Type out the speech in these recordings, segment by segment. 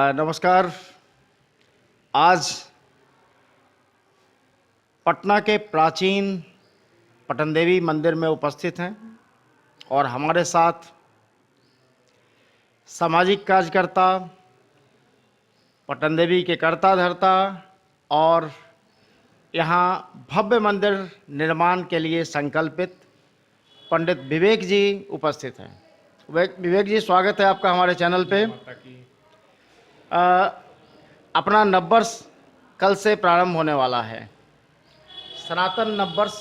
नमस्कार। आज पटना के प्राचीन पटन देवी मंदिर में उपस्थित हैं और हमारे साथ सामाजिक कार्यकर्ता, पटन देवी के कर्ता धर्ता और यहाँ भव्य मंदिर निर्माण के लिए संकल्पित पंडित विवेक जी उपस्थित हैं। विवेक जी, स्वागत है आपका हमारे चैनल पे। अपना नववर्ष कल से प्रारंभ होने वाला है। सनातन नववर्ष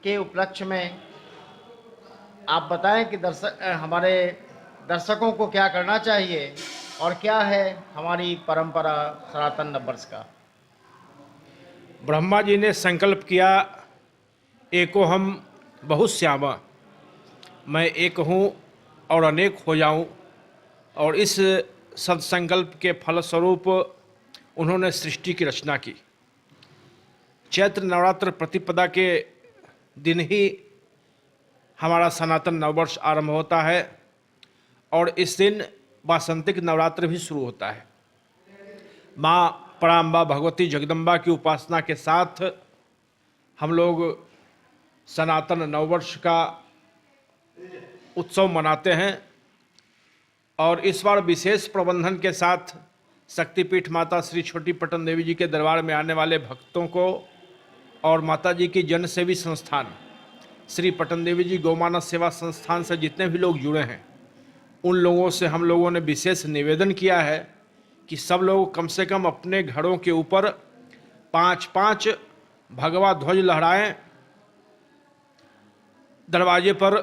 के उपलक्ष्य में आप बताएं कि हमारे दर्शकों को क्या करना चाहिए और क्या है हमारी परंपरा सनातन नववर्ष का। ब्रह्मा जी ने संकल्प किया, एको हम बहुत श्यामा, मैं एक हूँ और अनेक हो जाऊँ। और इस सत्संकल्प के फलस्वरूप उन्होंने सृष्टि की रचना की। चैत्र नवरात्र प्रतिपदा के दिन ही हमारा सनातन नववर्ष आरंभ होता है और इस दिन वासंतिक नवरात्र भी शुरू होता है। माँ पराम्बा भगवती जगदम्बा की उपासना के साथ हम लोग सनातन नववर्ष का उत्सव मनाते हैं और इस बार विशेष प्रबंधन के साथ शक्तिपीठ माता श्री छोटी पटन देवी जी के दरबार में आने वाले भक्तों को और माता जी की जनसेवी संस्थान श्री पटन देवी जी गौमानस सेवा संस्थान से जितने भी लोग जुड़े हैं, उन लोगों से हम लोगों ने विशेष निवेदन किया है कि सब लोग कम से कम अपने घरों के ऊपर 5-5 भगवा ध्वज लहराएं, दरवाजे पर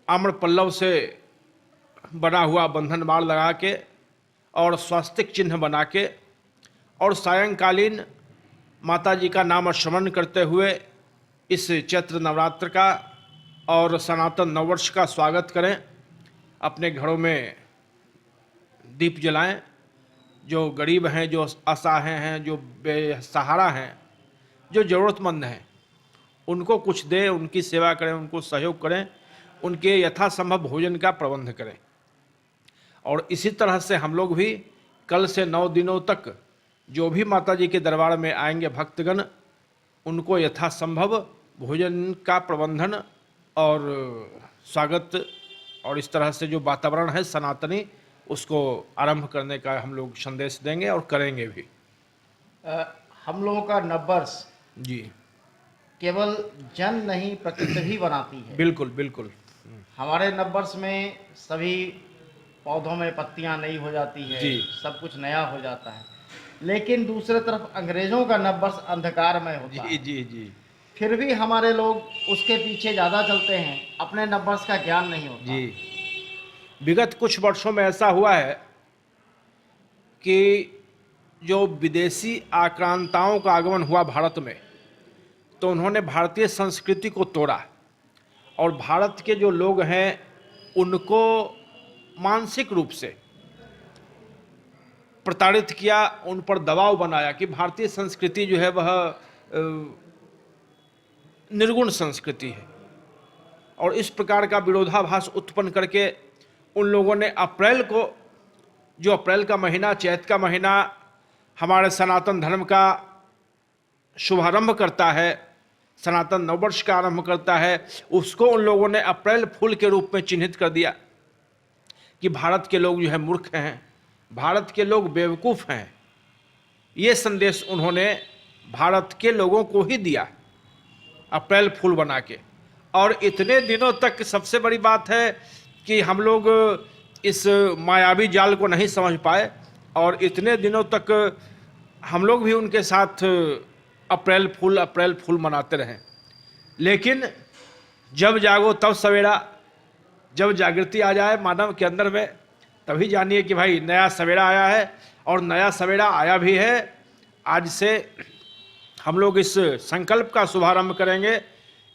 आम्र पल्लव से बना हुआ बंधन बाण लगा के और स्वास्तिक चिन्ह बना के और सायंकालीन माता जी का नाम स्मरण करते हुए इस चैत्र नवरात्र का और सनातन नववर्ष का स्वागत करें। अपने घरों में दीप जलाएं। जो गरीब हैं, जो असहाय हैं, जो बेसहारा हैं, जो ज़रूरतमंद हैं, उनको कुछ दें, उनकी सेवा करें, उनको सहयोग करें, उनके यथासंभव भोजन का प्रबंध करें। और इसी तरह से हम लोग भी कल से 9 दिनों तक जो भी माता जी के दरबार में आएंगे भक्तगण, उनको यथासंभव भोजन का प्रबंधन और स्वागत और इस तरह से जो वातावरण है सनातनी, उसको आरंभ करने का हम लोग संदेश देंगे और करेंगे भी। हम लोगों का नववर्ष जी केवल जन नहीं, प्रकृति भी बनाती है। बिल्कुल बिल्कुल। हमारे नववर्ष में सभी पौधों में पत्तियां नई हो जाती है जी। सब कुछ नया हो जाता है। लेकिन दूसरे तरफ अंग्रेजों का नववर्ष अंधकारमय होता है। जी जी। फिर भी हमारे लोग उसके पीछे ज़्यादा चलते हैं, अपने नववर्ष का ज्ञान नहीं होता। जी, विगत कुछ वर्षों में ऐसा हुआ है कि जो विदेशी आक्रांताओं का आगमन हुआ भारत में, तो उन्होंने भारतीय संस्कृति को तोड़ा और भारत के जो लोग हैं उनको मानसिक रूप से प्रताड़ित किया, उन पर दबाव बनाया कि भारतीय संस्कृति जो है वह निर्गुण संस्कृति है। और इस प्रकार का विरोधाभास उत्पन्न करके उन लोगों ने अप्रैल को, जो अप्रैल का महीना, चैत का महीना हमारे सनातन धर्म का शुभारंभ करता है, सनातन नववर्ष का आरंभ करता है, उसको उन लोगों ने अप्रैल फूल के रूप में चिन्हित कर दिया कि भारत के लोग जो है मूर्ख हैं, भारत के लोग बेवकूफ़ हैं। ये संदेश उन्होंने भारत के लोगों को ही दिया अप्रैल फूल बना के। और इतने दिनों तक सबसे बड़ी बात है कि हम लोग इस मायावी जाल को नहीं समझ पाए और इतने दिनों तक हम लोग भी उनके साथ अप्रैल फूल मनाते रहे। लेकिन जब जागो तब सवेरा, जब जागृति आ जाए मानव के अंदर में, तभी जानिए कि भाई नया सवेरा आया है। और नया सवेरा आया भी है। आज से हम लोग इस संकल्प का शुभारंभ करेंगे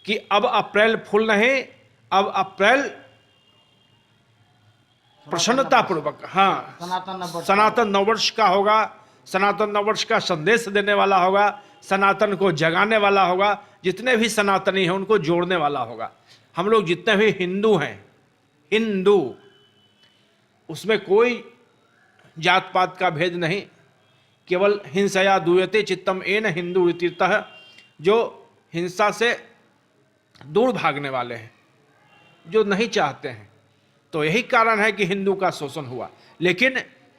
कि अब अप्रैल फूल नहीं, अब अप्रैल प्रसन्नतापूर्वक, हाँ, सनातन नववर्ष का होगा। सनातन नववर्ष का संदेश देने वाला होगा, सनातन को जगाने वाला होगा, जितने भी सनातनी हैं उनको जोड़ने वाला होगा। हम लोग जितने भी हिंदू हैं, हिंदू, उसमें कोई जात पात का भेद नहीं, केवल हिंसया दूयते चित्तम एन हिंदू रीतितः, जो हिंसा से दूर भागने वाले हैं, जो नहीं चाहते हैं। तो यही कारण है कि हिंदू का शोषण हुआ। लेकिन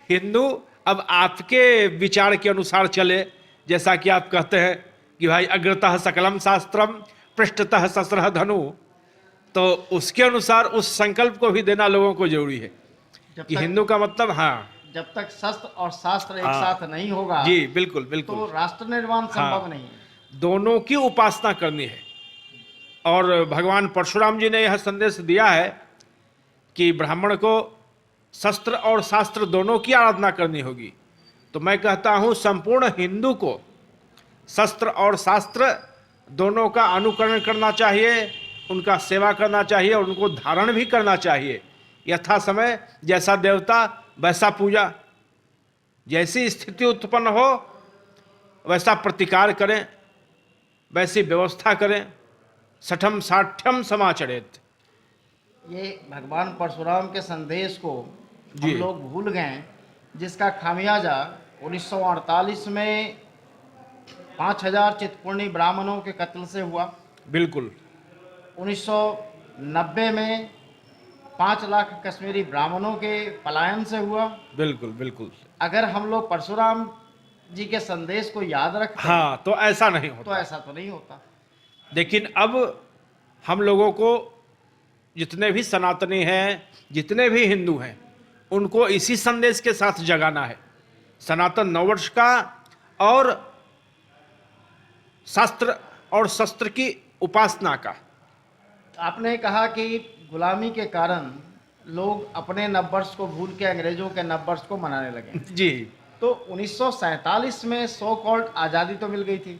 हिंदू अब आपके विचार के अनुसार चले, जैसा कि आप कहते हैं कि भाई अग्रतः सकलम शास्त्रम पृष्ठतः सस्रह धनु, तो उसके अनुसार उस संकल्प को भी देना लोगों को जरूरी है कि हिंदू का मतलब, हाँ, जब तक शस्त्र और शास्त्र एक हाँ, साथ नहीं होगा, जी बिल्कुल बिल्कुल, तो राष्ट्र निर्माण संभव हाँ, नहीं है। दोनों की उपासना करनी है। और भगवान परशुराम जी ने यह संदेश दिया है कि ब्राह्मण को शस्त्र और शास्त्र दोनों की आराधना करनी होगी। तो मैं कहता हूं संपूर्ण हिंदू को शस्त्र और शास्त्र दोनों का अनुकरण करना चाहिए, उनका सेवा करना चाहिए और उनको धारण भी करना चाहिए। यथा समय जैसा देवता वैसा पूजा, जैसी स्थिति उत्पन्न हो वैसा प्रतिकार करें, वैसी व्यवस्था करें। सठम साठ्यम समाचरेत। ये भगवान परशुराम के संदेश को हम जी। लोग भूल गए, जिसका खामियाजा 1948 में 5000 चित्तपूर्णी ब्राह्मणों के कत्ल से हुआ। बिल्कुल। 1990 में 5 लाख कश्मीरी ब्राह्मणों के पलायन से हुआ। बिल्कुल बिल्कुल। अगर हम लोग परशुराम जी के संदेश को याद रखते हाँ, तो ऐसा नहीं तो होता। ऐसा तो नहीं होता। लेकिन अब हम लोगों को, जितने भी सनातनी हैं, जितने भी हिंदू हैं, उनको इसी संदेश के साथ जगाना है, सनातन नववर्ष का और शास्त्र और शस्त्र की उपासना का। आपने कहा कि गुलामी के कारण लोग अपने नववर्ष को भूल के अंग्रेजों के नववर्ष को मनाने लगे। जी तो 1947 में सो कॉल्ड आज़ादी तो मिल गई थी,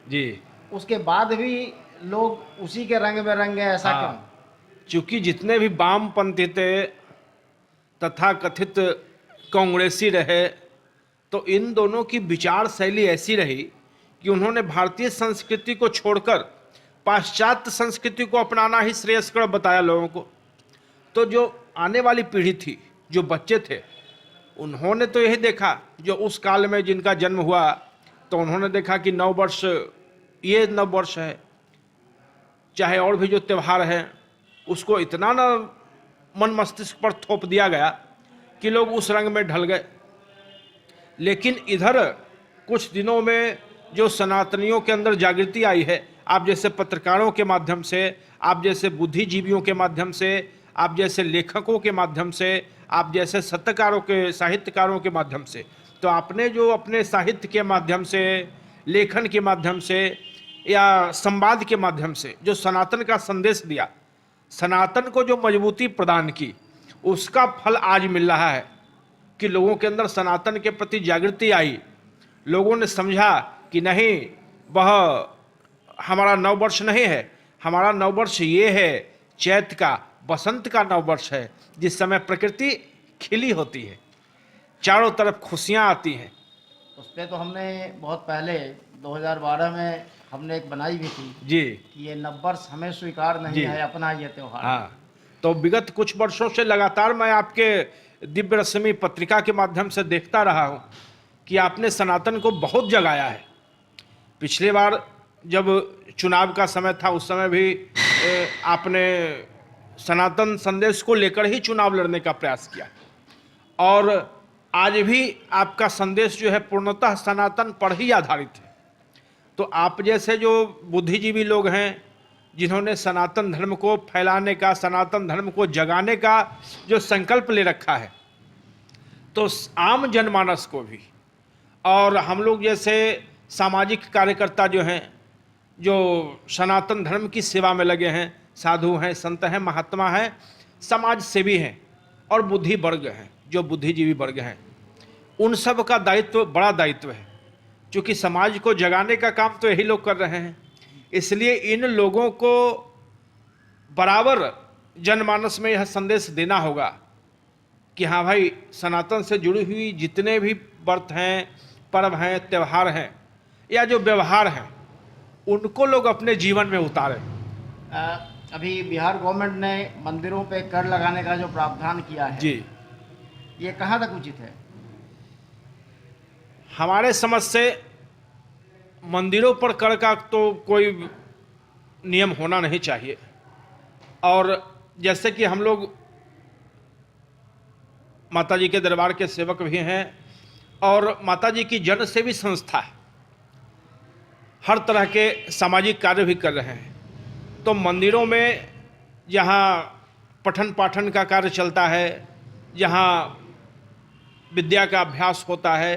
जी। उसके बाद भी लोग उसी के रंग में रंगे, ऐसा हाँ, क्यों? चूंकि जितने भी वामपंथी थे तथा कथित कांग्रेसी रहे, तो इन दोनों की विचार शैली ऐसी रही कि उन्होंने भारतीय संस्कृति को छोड़कर पाश्चात्य संस्कृति को अपनाना ही श्रेयस्कर बताया लोगों को। तो जो आने वाली पीढ़ी थी, जो बच्चे थे, उन्होंने तो यही देखा, जो उस काल में जिनका जन्म हुआ, तो उन्होंने देखा कि नववर्ष ये नववर्ष है, चाहे और भी जो त्यौहार हैं, उसको इतना ना मन मस्तिष्क पर थोप दिया गया कि लोग उस रंग में ढल गए। लेकिन इधर कुछ दिनों में जो सनातनियों के अंदर जागृति आई है, आप जैसे पत्रकारों के माध्यम से, आप जैसे बुद्धिजीवियों के माध्यम से, आप जैसे लेखकों के माध्यम से, आप जैसे सत्यकारों के, साहित्यकारों के माध्यम से, तो आपने जो अपने साहित्य के माध्यम से, लेखन के माध्यम से या संवाद के माध्यम से जो सनातन का संदेश दिया, सनातन को जो मजबूती प्रदान की, उसका फल आज मिल रहा है कि लोगों के अंदर सनातन के प्रति जागृति आई। लोगों ने समझा कि नहीं, वह हमारा नववर्ष नहीं है, हमारा नववर्ष ये है, चैत का, बसंत का नववर्ष है, जिस समय प्रकृति खिली होती है, चारों तरफ खुशियां आती हैं। उस पर तो हमने बहुत पहले 2012 में हमने एक बनाई भी थी जी कि ये नववर्ष हमें स्वीकार नहीं जी। है, अपना ये त्यौहार। हाँ, तो विगत कुछ वर्षों से लगातार मैं आपके दिव्य रश्मि पत्रिका के माध्यम से देखता रहा हूँ कि आपने सनातन को बहुत जगाया है। पिछले बार जब चुनाव का समय था, उस समय भी आपने सनातन संदेश को लेकर ही चुनाव लड़ने का प्रयास किया, और आज भी आपका संदेश जो है पूर्णतः सनातन पर ही आधारित है। तो आप जैसे जो बुद्धिजीवी लोग हैं, जिन्होंने सनातन धर्म को फैलाने का, सनातन धर्म को जगाने का जो संकल्प ले रखा है, तो आम जनमानस को भी, और हम लोग जैसे सामाजिक कार्यकर्ता जो हैं, जो सनातन धर्म की सेवा में लगे हैं, साधु हैं, संत हैं, महात्मा हैं, समाज सेवी हैं और बुद्धि वर्ग हैं, जो बुद्धिजीवी वर्ग हैं, उन सब का दायित्व, बड़ा दायित्व है, क्योंकि समाज को जगाने का काम तो यही लोग कर रहे हैं। इसलिए इन लोगों को बराबर जनमानस में यह संदेश देना होगा कि हाँ भाई, सनातन से जुड़ी हुई जितने भी व्रत हैं, पर्व हैं, त्यौहार हैं या जो व्यवहार हैं, उनको लोग अपने जीवन में उतारें। अभी बिहार गवर्नमेंट ने मंदिरों पे कर लगाने का जो प्रावधान किया है जी, ये कहाँ तक उचित है? हमारे समझ से मंदिरों पर कर का तो कोई नियम होना नहीं चाहिए। और जैसे कि हम लोग माता जी के दरबार के सेवक भी हैं और माता जी की जन सेवी संस्था है, हर तरह के सामाजिक कार्य भी कर रहे हैं। तो मंदिरों में जहाँ पठन पाठन का कार्य चलता है, जहाँ विद्या का अभ्यास होता है,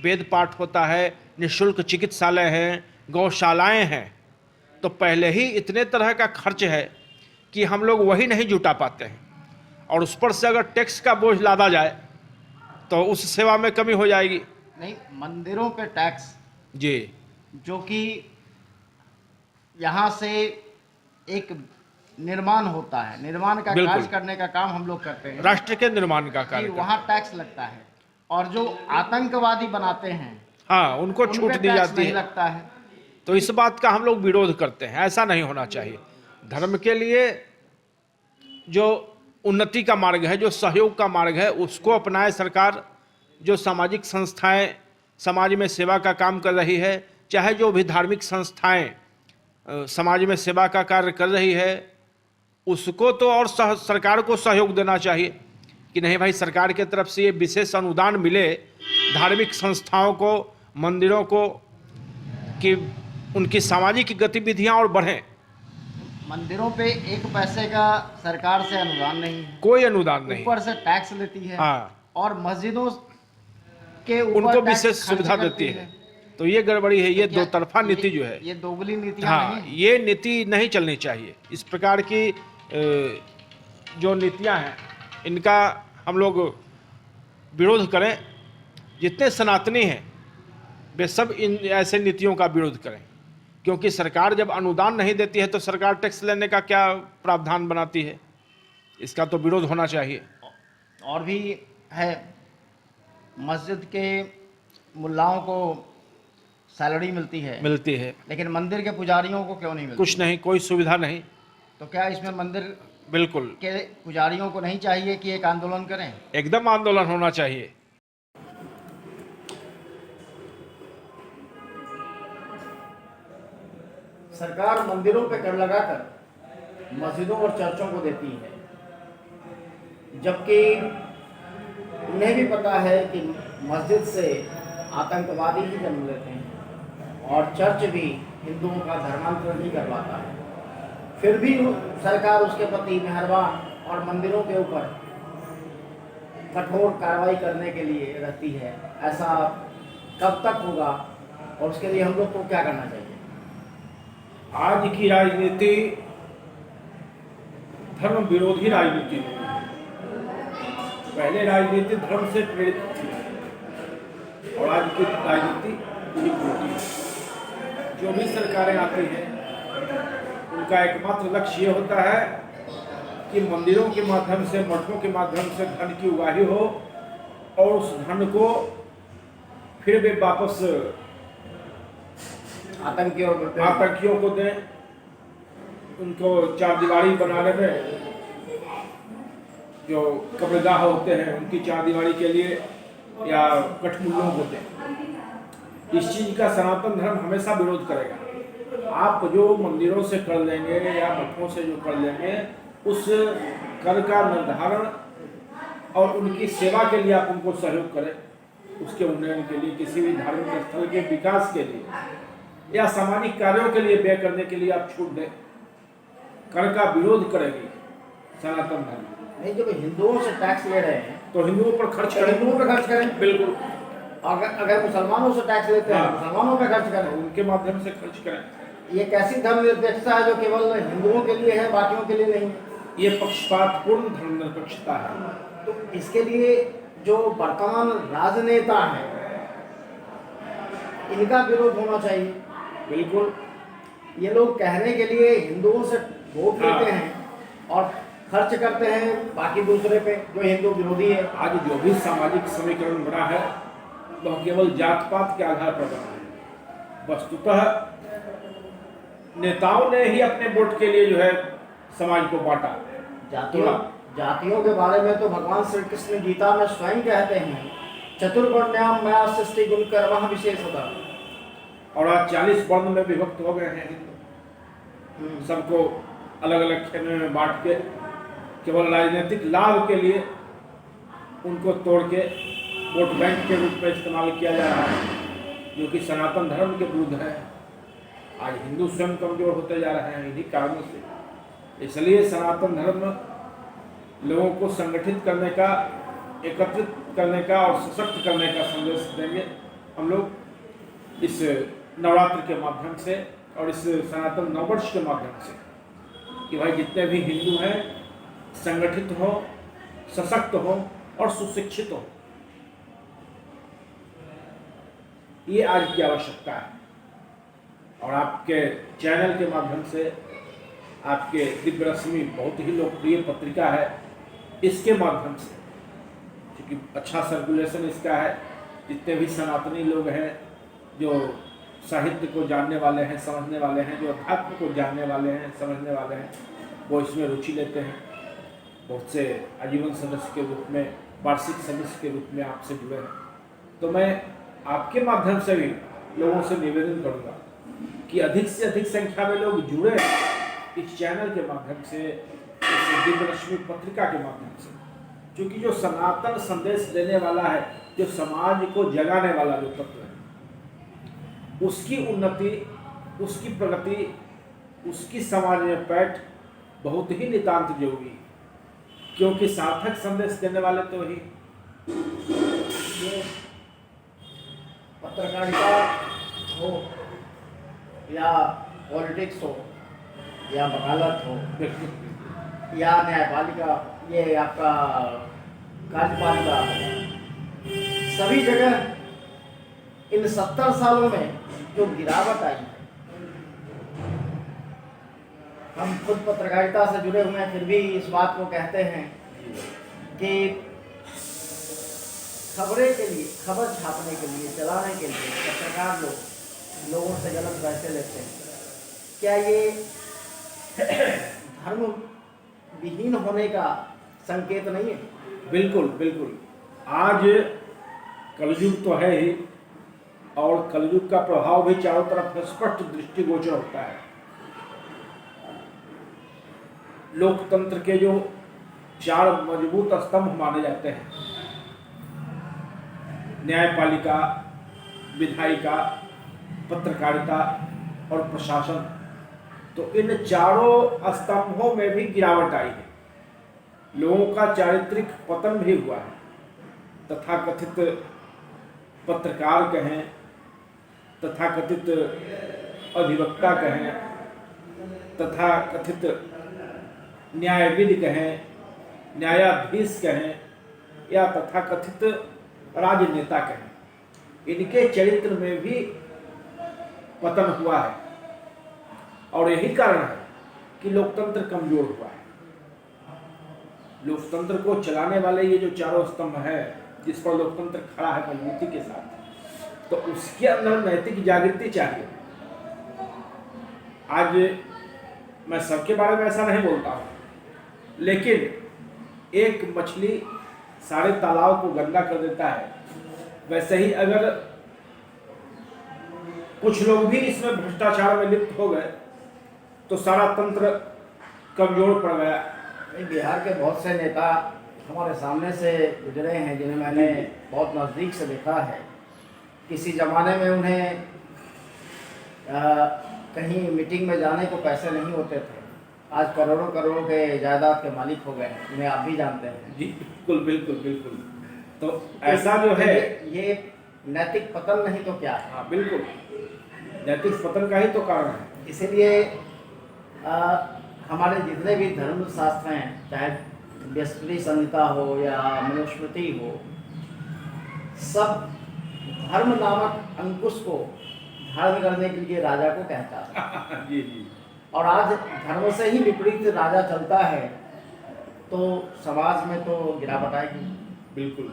वेद पाठ होता है, निःशुल्क चिकित्सालय हैं, गौशालाएं हैं, तो पहले ही इतने तरह का खर्च है कि हम लोग वही नहीं जुटा पाते हैं। और उस पर से अगर टैक्स का बोझ लादा जाए तो उस सेवा में कमी हो जाएगी। नहीं, मंदिरों पे टैक्स जी, जो कि यहाँ से एक निर्माण होता है, निर्माण का बिल्कुल। कार्य करने का काम हम लोग करते हैं, राष्ट्र के निर्माण का कि कार्य वहाँ टैक्स लगता है। और जो आतंकवादी बनाते हैं हाँ, उनको उन छूट पे दी टैक्स जाती नहीं है। लगता है। तो इस बात का हम लोग विरोध करते हैं, ऐसा नहीं होना चाहिए। धर्म के लिए जो उन्नति का मार्ग है, जो सहयोग का मार्ग है, उसको अपनाए सरकार। जो सामाजिक संस्थाएं समाज में सेवा का काम कर रही है, चाहे जो भी धार्मिक संस्थाएं समाज में सेवा का कार्य कर रही है, उसको तो और सरकार को सहयोग देना चाहिए कि नहीं भाई, सरकार की तरफ से ये विशेष अनुदान मिले धार्मिक संस्थाओं को, मंदिरों को, कि उनकी सामाजिक गतिविधियां और बढ़ें। मंदिरों पे एक पैसे का सरकार से अनुदान नहीं है, कोई अनुदान नहीं, ऊपर से टैक्स लेती है। हाँ, और मस्जिदों के ऊपर उनको टैक्स विशेष खर्च सुविधा करती देती है। तो ये गड़बड़ी है, ये क्या दो तरफा नीति ये- जो है, ये दोगली नीतियां हाँ, नहीं हैं। ये नीति नहीं चलनी चाहिए। इस प्रकार की जो नीतियां हैं, इनका हम लोग विरोध करें। जितने सनातनी हैं वे सब इन ऐसे नीतियों का विरोध करें, क्योंकि सरकार जब अनुदान नहीं देती है तो सरकार टैक्स लेने का क्या प्रावधान बनाती है। इसका तो विरोध होना चाहिए। और भी है, मस्जिद के मुल्लाओं को सैलरी मिलती है, लेकिन मंदिर के पुजारियों को क्यों नहीं मिलती? कुछ नहीं, कोई सुविधा नहीं। तो क्या इसमें मंदिर बिल्कुल, के पुजारियों को नहीं चाहिए कि एक आंदोलन करें? एकदम आंदोलन होना चाहिए। सरकार मंदिरों पे कर लगाकर मस्जिदों और चर्चों को देती है, जबकि उन्हें भी पता है कि मस्जिद से आतंकवादी ही जन्म लेते हैं और चर्च भी हिंदुओं का धर्मांतरण नहीं करवाता है। फिर भी सरकार उसके प्रति मेहरबान और मंदिरों के ऊपर कठोर कार्रवाई करने के लिए रहती है। ऐसा कब तक होगा और उसके लिए हम लोग को क्या करना चाहिए? आज की राजनीति धर्म विरोधी राजनीति है। पहले राजनीति धर्म से प्रेरित थी और आज की राजनीति विरोधी है। जो भी सरकारें आती हैं उनका एकमात्र लक्ष्य ये होता है कि मंदिरों के माध्यम से, मठों के माध्यम से धन की उगाही हो और उस धन को फिर वे वापस आतंकियों को दें, उनको चारदीवारी बनाने में, जो कब्रगाह होते हैं उनकी चारदीवारी के लिए, या कठमुल्लों को दें। इस चीज का सनातन धर्म हमेशा विरोध करेगा। आप जो मंदिरों से कर लेंगे या मठों से जो कर लेंगे, उस कर का निर्धारण और उनकी सेवा के लिए आप उनको सहयोग करें, उसके उन्नयन के लिए, किसी भी धार्मिक स्थल के विकास के लिए या सामाजिक कार्यों के लिए व्यय करने के लिए आप छूट दें। कर का विरोध करेगी सनातन धर्म। नहीं, जब हिंदुओं से टैक्स ले रहे हैं तो हिंदुओं पर खर्च तो करें, हिंदुओं पे खर्च करें। बिल्कुल। अगर मुसलमानों से टैक्स लेते हैं, मुसलमानों पे खर्च करें। उनके माध्यम से खर्च करें। ये कैसी धर्मनिरपेक्षता है जो केवल हिंदुओं के लिए है, बाकियों के लिए नहीं? ये पक्षपातपूर्ण धर्मनिरपेक्षता है। तो इसके लिए जो वर्तमान राजनेता हैं, इनका विरोध होना चाहिए। बिल्कुल। ये लोग कहने के लिए हिंदुओं से वोट लेते हैं और खर्च करते हैं बाकी दूसरे पे जो हिंदू विरोधी है। आज जो भी सामाजिक समीकरण बना है वह केवल जात पात के आधार पर बना है। वस्तुतः नेताओं ने ही अपने वोट के लिए जो है समाज को बांटा। जातियों के बारे में तो भगवान श्री कृष्ण गीता में स्वयं कहते हैं चतुर्वर्ण्याम मया सृष्टि गुण कर्म विशेषता। और आज 40 वर्ण में विभक्त हो गए हैं हिंदू। सबको अलग अलग खेमे में बांट के केवल राजनीतिक लाभ के लिए उनको तोड़ के वोट बैंक के रूप में इस्तेमाल किया जा रहा है, जो कि सनातन धर्म के विरुद्ध है। आज हिंदू स्वयं कमजोर होते जा रहे हैं इन्हीं कारणों से। इसलिए सनातन धर्म लोगों को संगठित करने का, एकत्रित करने का और सशक्त करने का संदेश देंगे हम लोग इस नवरात्र के माध्यम से और इस सनातन नववर्ष के माध्यम से, कि भाई जितने भी हिंदू हैं संगठित हो, सशक्त हो और सुशिक्षित हो। ये आज की आवश्यकता है। और आपके चैनल के माध्यम से, आपके दिव्य रश्मि बहुत ही लोकप्रिय पत्रिका है, इसके माध्यम से क्योंकि अच्छा सर्कुलेशन इसका है, जितने भी सनातनी लोग हैं जो साहित्य को जानने वाले हैं, समझने वाले हैं, जो अध्यात्म को जानने वाले हैं, समझने वाले हैं, वो इसमें रुचि लेते हैं। बहुत से आजीवन सदस्य के रूप में, वार्षिक सदस्य के रूप में आपसे जुड़े हैं। तो मैं आपके माध्यम से भी लोगों से निवेदन करूंगा कि अधिक से अधिक संख्या में लोग जुड़े इस चैनल के माध्यम से, इस दिव्य रश्मि पत्रिका के माध्यम से, क्योंकि जो सनातन संदेश देने वाला है, जो समाज को जगाने वाला जो तत्व है, उसकी उन्नति, उसकी प्रगति, उसकी समाज में पैठ बहुत ही नितांत जरूरी है। क्योंकि सार्थक संदेश देने वाले तो ही पत्रकारिता हो या पॉलिटिक्स हो या वकालत हो या न्यायपालिका, ये आपका कार्यपालिका, सभी जगह इन 70 सालों में जो गिरावट आई है, हम खुद पत्रकारिता से जुड़े हुए हैं, फिर भी इस बात को कहते हैं कि खबरें के लिए, खबर छापने के लिए, चलाने के लिए पत्रकार लोगों से गलत पैसे लेते हैं। क्या ये धर्म विहीन होने का संकेत नहीं है? बिल्कुल बिल्कुल। आज कलयुग तो है ही, और कलयुग का प्रभाव भी चारों तरफ स्पष्ट दृष्टिगोचर होता है। लोकतंत्र के जो 4 मजबूत स्तंभ माने जाते हैं, न्यायपालिका, विधायिका, पत्रकारिता और प्रशासन, तो इन चारों स्तंभों में भी गिरावट आई है। लोगों का चारित्रिक पतन भी हुआ है। तथाकथित पत्रकार कहें, तथाकथित अधिवक्ता कहें, तथाकथित न्यायविद कहें, न्यायाधीश कहें या तथाकथित राजनेता कहें, इनके चरित्र में भी पतन हुआ है। और यही कारण है कि लोकतंत्र कमजोर हुआ है। लोकतंत्र को चलाने वाले ये जो चारों स्तंभ है, जिस पर लोकतंत्र खड़ा है मजबूती के साथ, तो उसके अंदर नैतिक जागृति चाहिए। आज मैं सबके बारे में ऐसा नहीं बोलता हूँ, लेकिन एक मछली सारे तालाब को गंदा कर देता है, वैसे ही अगर कुछ लोग भी इसमें भ्रष्टाचार में लिप्त हो गए तो सारा तंत्र कमजोर पड़ गया। बिहार के बहुत से नेता हमारे सामने से गुजरे हैं, जिन्हें मैंने बहुत नज़दीक से देखा है। किसी ज़माने में उन्हें कहीं मीटिंग में जाने को पैसे नहीं होते थे, आज करोड़ों करोड़ों के जायदाद के मालिक हो गए हैं। उन्हें आप भी जानते हैं। जी बिल्कुल बिल्कुल बिल्कुल। तो ऐसा जो है, ये नैतिक पतन नहीं तो क्या है? हाँ बिल्कुल, नैतिक पतन का ही तो कारण है। इसीलिए हमारे जितने भी धर्म शास्त्र हैं, चाहे व्यष्टि संहिता हो या मनुस्मृति हो, सब धर्म नामक अंकुश को धारण करने के लिए राजा को कहता है। जी जी। और आज धर्म से ही विपरीत राजा चलता है तो समाज में तो गिरावट आएगी। बिल्कुल।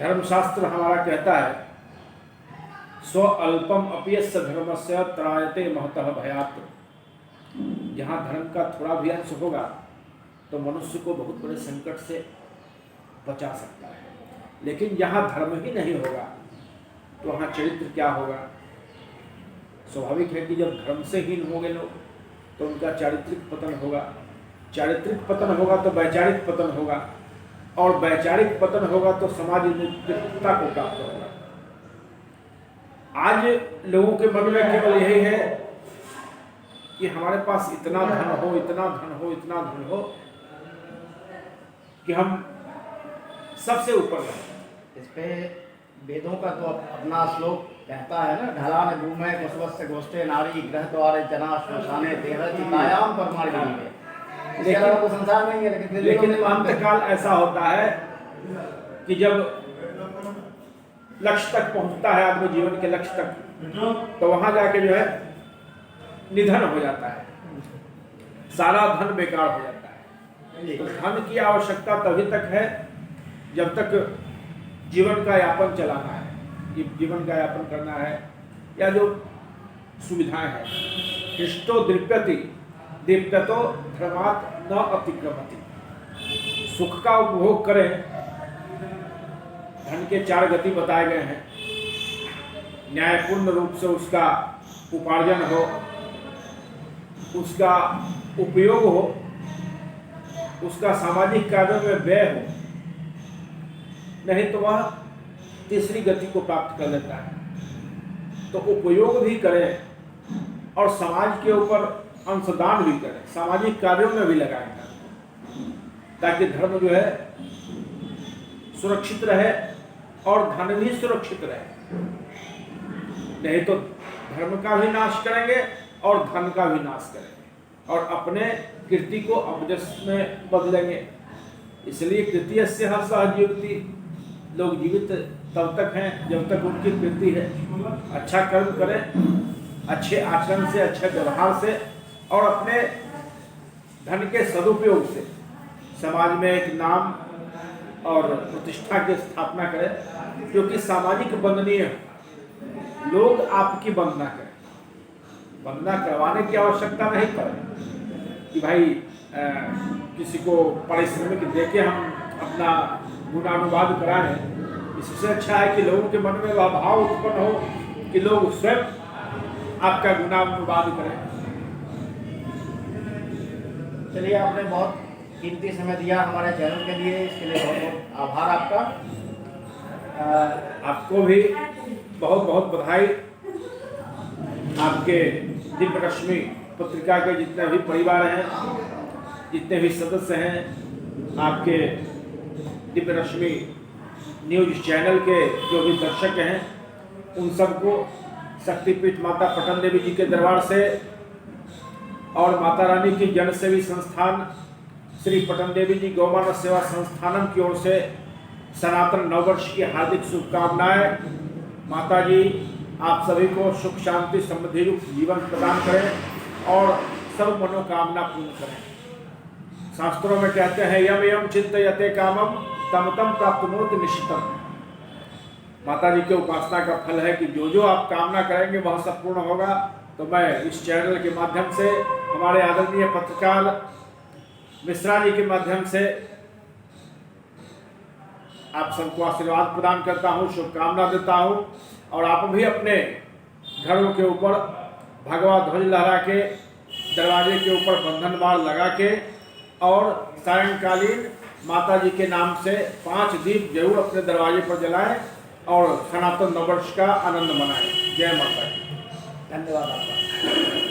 धर्मशास्त्र हमारा कहता है, स्व अल्पम अप्यस्य धर्मस्य त्रायते महतः भयात्। जहाँ धर्म का थोड़ा भी अंश होगा तो मनुष्य को बहुत बड़े संकट से बचा सकता है। लेकिन जहाँ धर्म ही नहीं होगा तो वहाँ चरित्र क्या होगा? स्वाभाविक है कि जब धर्म से हीन होंगे लोग तो उनका चारित्रिक पतन होगा, चारित्रिक पतन होगा तो वैचारिक पतन होगा, और वैचारिक पतन होगा तो समाज नैतिकता को प्राप्त होगा। आज लोगों के मन में केवल यही है कि हमारे पास इतना धन हो, इतना धन हो, इतना धन हो कि हम सबसे ऊपर रहें। इस पे वेदों का तो अपना श्लोक कहता है ना, ढलान भूमे कुशवस्य गोष्ठे नारी ग्रह द्वारे जना श्मशाने देह चितायाम परमार्गिनी में। इसके अलावा तो संसार नहीं है। लेकिन अंतकाल ऐसा होता है कि जब लक्ष्य तक पहुंचता है आदमी, जीवन के लक्ष्य तक, तो वहां जाके जो है निधन हो जाता है, सारा धन बेकार हो जाता है। तो धन की आवश्यकता तभी तक है जब तक जीवन का यापन चलाना है, जीवन का यापन करना है, या जो सुविधाएं हैं। हृष्टो दीप्यति दीप्यतो धर्मात् न अतिक्रमति। सुख का उपभोग करें, धन के 4 गति बताए गए हैं। न्यायपूर्ण रूप से उसका उपार्जन हो, उसका उपयोग हो, उसका सामाजिक कार्यों में व्यय हो, नहीं तो वह तीसरी गति को प्राप्त कर लेता है। तो उपयोग भी करें और समाज के ऊपर अंशदान भी करें, सामाजिक कार्यों में भी लगाएं, ताकि धर्म जो है सुरक्षित रहे और धन भी सुरक्षित रहे। नहीं तो धर्म का भी नाश करेंगे और धन का भी नाश करेंगे और अपने कीर्ति को अपजस में बदलेंगे। इसलिए कृत्यस्य सहजीवति, लोग जीवित तब तक हैं जब तक उनकी कीर्ति है। अच्छा कर्म करें, अच्छे आचरण से, अच्छे व्यवहार से और अपने धन के सदुपयोग से समाज में एक नाम और प्रतिष्ठा की स्थापना करें, क्योंकि सामाजिक बंदनीय लोग आपकी वंदना करें। वंदना करवाने की आवश्यकता नहीं पड़े कि भाई किसी को पारिश्रमिक देके हम अपना गुणानुवाद कराएं। इससे अच्छा है कि लोगों के मन में वह भाव उत्पन्न हो कि लोग स्वयं आपका गुणानुवाद करें। चलिए, आपने बहुत कीमती समय दिया हमारे चैनल के लिए, इसके लिए बहुत बहुत आभार आपका। आपको भी बहुत बहुत बधाई। आपके दिव्य रश्मि पत्रिका के जितने भी परिवार हैं, जितने भी सदस्य हैं, आपके दिव्य रश्मि न्यूज चैनल के जो भी दर्शक हैं, उन सबको शक्तिपीठ माता पटन देवी जी के दरबार से और माता रानी की जन सेवी संस्थान श्री पटन देवी जी गौमानस सेवा संस्थानम की ओर से सनातन नववर्ष की हार्दिक शुभकामनाएं। माता जी आप सभी को सुख शांति समृद्धि युक्त जीवन प्रदान करें और सब मनोकामना पूर्ण करें। शास्त्रों में कहते हैं यम यम चिंतयते कामम तम तम प्राप्तमूर्ति निश्चितम। माता जी के उपासना का फल है कि जो जो आप कामना करेंगे वह सब पूर्ण होगा। तो मैं इस चैनल के माध्यम से, हमारे आदरणीय पत्रकार मिश्रा जी के माध्यम से आप सबको आशीर्वाद प्रदान करता हूँ, शुभकामना देता हूँ। और आप भी अपने घरों के ऊपर भगवा ध्वज लहरा के, दरवाजे के ऊपर बंधन बाण लगा के और सायंकालीन माता जी के नाम से 5 दीप जरूर अपने दरवाजे पर जलाएं और सनातन नववर्ष का आनंद मनाएं। जय माता दी। धन्यवाद आपका।